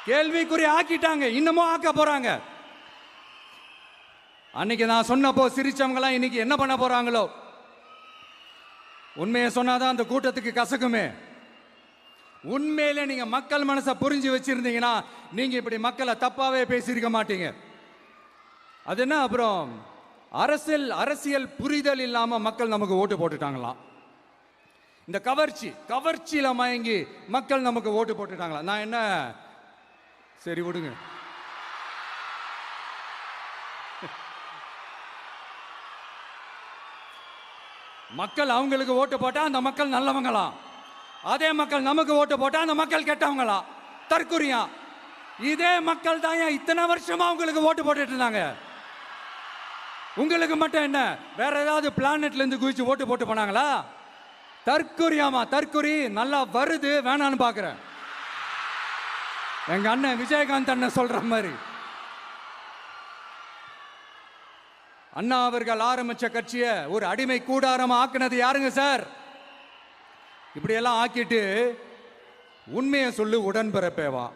கேள்விக்குறி ஆக்கிட்டாங்க, இன்னமும் ஆக்க போறாங்க. அன்னைக்கு நான் சொன்னப்போ சிரிச்சவங்களாம் இன்னைக்கு என்ன பண்ண போறாங்களோ. உண்மையை சொன்னாதான் அந்த கூட்டத்துக்கு கசக்குமே. உண்மையிலே நீங்க மக்கள் மனசை புரிஞ்சு வச்சிருந்தீங்கன்னா நீங்க இப்படி மக்களை தப்பாவே பேசியிருக்க மாட்டீங்க. அது என்ன, அப்புறம் அரசியல் புரிதல் இல்லாம மக்கள் நமக்கு ஓட்டு போட்டுட்டாங்களாம். இந்த கவர்ச்சியில மயங்கி மக்கள் நமக்கு ஓட்டு போட்டுட்டாங்களா. நான் என்ன, சரி விடுங்க. மக்கள் அவங்களுக்கு ஓட்டு போட்டா அந்த மக்கள் நல்லவங்களாம், அதே மக்கள் நமக்கு ஓட்டு போட்டா அந்த மக்கள் கெட்டவங்களா, தற்குறியா. இதே மக்கள் தான் இத்தனை வருஷமா உங்களுக்கு ஓட்டு போட்டுட்டு இருந்தாங்க. உங்களுக்கு மட்டும் என்ன வேற ஏதாவது பிளானட்ல இருந்து குதிச்சு ஓட்டு போட்டு போனாங்களா? தற்குறியாமா, தற்குறி நல்லா வருது, வேணான்னு பாக்குறேன். எங்க அண்ணன் விஜயகாந்த் அண்ணன் சொல்ற மாதிரி, அண்ணா அவர்கள் ஆரம்பிச்ச கட்சியை ஒரு அடிமை கூடாரமா ஆக்குனது யாருங்க சார்? இப்படியெல்லாம் ஆக்கிட்டு உண்மையை சொல்லு உடன்பிறப்பேவா.